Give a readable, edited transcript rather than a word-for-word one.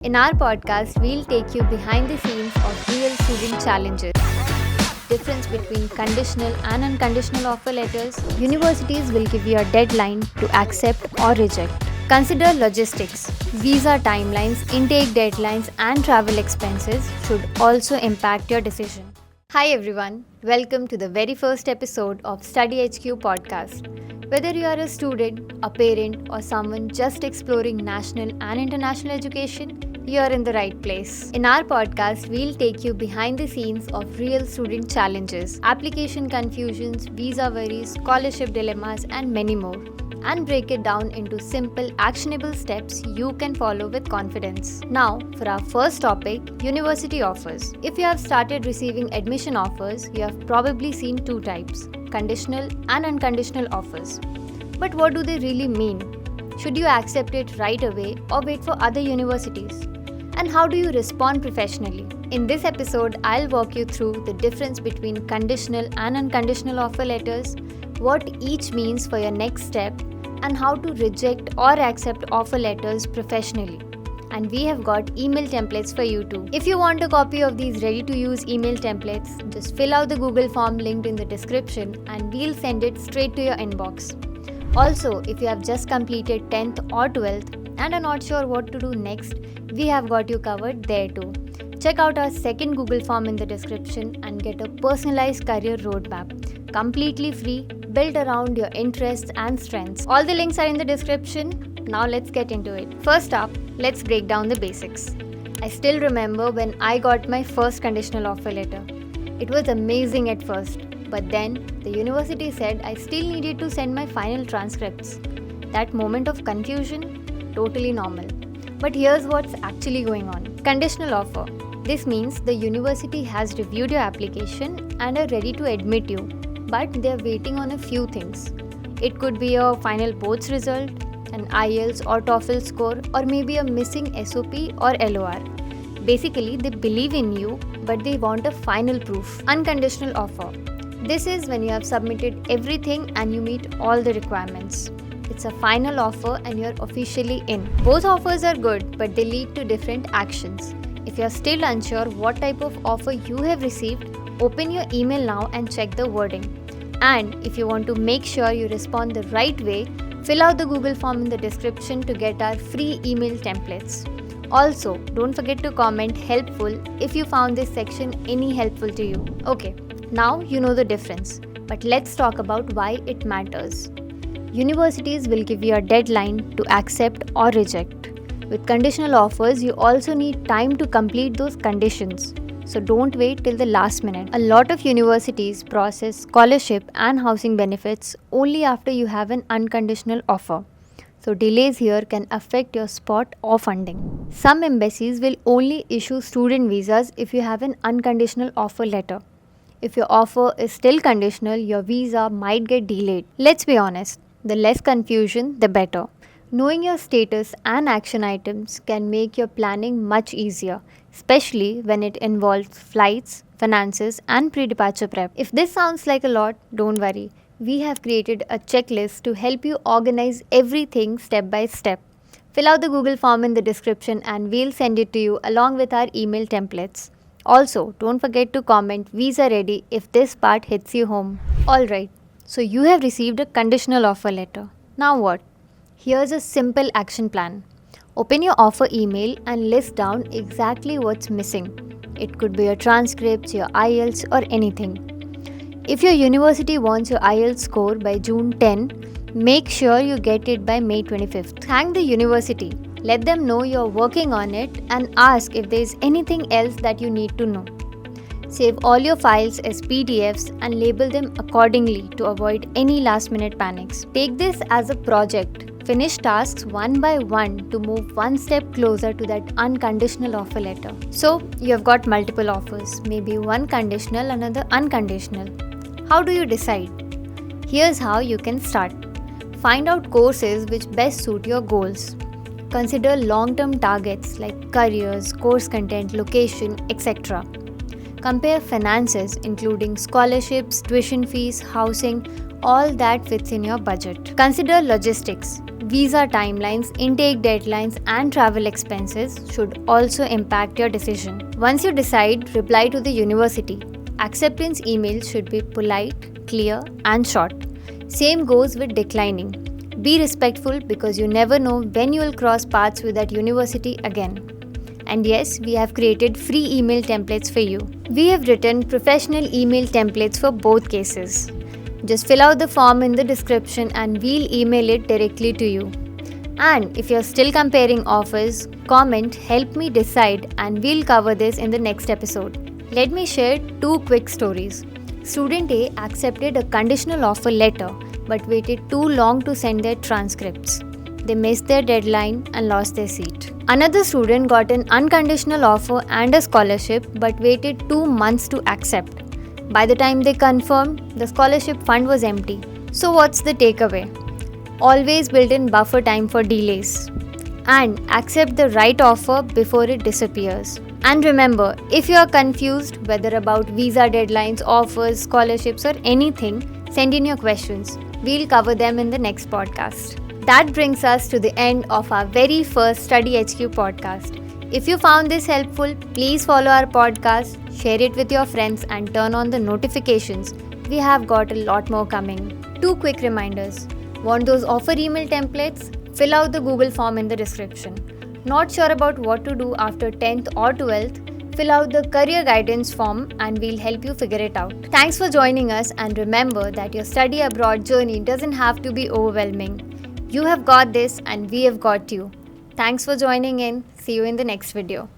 In our podcast, we'll take you behind the scenes of real student challenges. Difference between conditional and unconditional offer letters. Universities will give you a deadline to accept or reject. Consider logistics. Visa timelines, intake deadlines, and travel expenses should also impact your decision. Hi everyone, welcome to the very first episode of StudyHQ Podcast. Whether you are a student, a parent, or someone just exploring national and international education, you are in the right place. In our podcast, we'll take you behind the scenes of real student challenges, application confusions, visa worries, scholarship dilemmas, and many more, and break it down into simple, actionable steps you can follow with confidence. Now, for our first topic, university offers. If you have started receiving admission offers, you have probably seen two types, conditional and unconditional offers. But what do they really mean? Should you accept it right away or wait for other universities? And how do you respond professionally? In this episode, I'll walk you through the difference between conditional and unconditional offer letters, what each means for your next step, and how to reject or accept offer letters professionally. And we have got email templates for you too. If you want a copy of these ready-to-use email templates, just fill out the Google form linked in the description and we'll send it straight to your inbox. Also, if you have just completed 10th or 12th and are not sure what to do next, we have got you covered there too. Check out our second Google form in the description and get a personalized career roadmap, completely free, built around your interests and strengths. All the links are in the description. Now let's get into it. First up, let's break down the basics. I still remember when I got my first conditional offer letter. It was amazing at first, but then the university said I still needed to send my final transcripts. That moment of confusion, totally normal. But here's what's actually going on. Conditional offer. This means the university has reviewed your application and are ready to admit you, but they're waiting on a few things. It could be a final boards result, an IELTS or TOEFL score, or maybe a missing SOP or LOR. Basically, they believe in you, but they want a final proof. Unconditional offer. This is when you have submitted everything and you meet all the requirements. It's a final offer and you're officially in. Both offers are good, but they lead to different actions. If you're still unsure what type of offer you have received, open your email now and check the wording. And if you want to make sure you respond the right way, fill out the Google form in the description to get our free email templates. Also, don't forget to comment helpful if you found this section any helpful to you. Okay, now you know the difference, but let's talk about why it matters. Universities will give you a deadline to accept or reject. With conditional offers, you also need time to complete those conditions. So don't wait till the last minute. A lot of universities process scholarship and housing benefits only after you have an unconditional offer. So delays here can affect your spot or funding. Some embassies will only issue student visas if you have an unconditional offer letter. If your offer is still conditional, your visa might get delayed. Let's be honest, the less confusion, the better. Knowing your status and action items can make your planning much easier, especially when it involves flights, finances, and pre-departure prep. If this sounds like a lot, don't worry. We have created a checklist to help you organize everything step by step. Fill out the Google form in the description and we'll send it to you along with our email templates. Also, don't forget to comment visa ready if this part hits you home. Alright, so you have received a conditional offer letter. Now what? Here's a simple action plan. Open your offer email and list down exactly what's missing. It could be your transcripts, your IELTS, or anything. If your university wants your IELTS score by June 10, make sure you get it by May 25th. Thank the university. Let them know you're working on it and ask if there's anything else that you need to know. Save all your files as PDFs and label them accordingly to avoid any last-minute panics. Take this as a project. Finish tasks one by one to move one step closer to that unconditional offer letter. So, you have got multiple offers, maybe one conditional, another unconditional. How do you decide? Here's how you can start. Find out courses which best suit your goals. Consider long-term targets like careers, course content, location, etc. Compare finances including scholarships, tuition fees, housing, all that fits in your budget. Consider logistics. visa timelines, intake deadlines, and travel expenses should also impact your decision. Once you decide, reply to the university. Acceptance emails should be polite, clear, and short. Same goes with declining. Be respectful because you never know when you will cross paths with that university again. And yes, we have created free email templates for you. We have written professional email templates for both cases. Just fill out the form in the description and we'll email it directly to you. And if you're still comparing offers, comment "Help me decide" and we'll cover this in the next episode. Let me share 2 quick stories. Student A accepted a conditional offer letter but waited too long to send their transcripts. They missed their deadline and lost their seat. Another student got an unconditional offer and a scholarship but waited 2 months to accept. By the time they confirmed, the scholarship fund was empty. So what's the takeaway? Always build in buffer time for delays. And accept the right offer before it disappears. And remember, if you are confused whether about visa deadlines, offers, scholarships or anything, send in your questions. We'll cover them in the next podcast. That brings us to the end of our very first StudyHQ podcast. If you found this helpful, please follow our podcast, share it with your friends and turn on the notifications. We have got a lot more coming. 2 quick reminders. Want those offer email templates? Fill out the Google form in the description. Not sure about what to do after 10th or 12th? Fill out the career guidance form and we'll help you figure it out. Thanks for joining us and remember that your study abroad journey doesn't have to be overwhelming. You have got this and we have got you. Thanks for joining in. See you in the next video.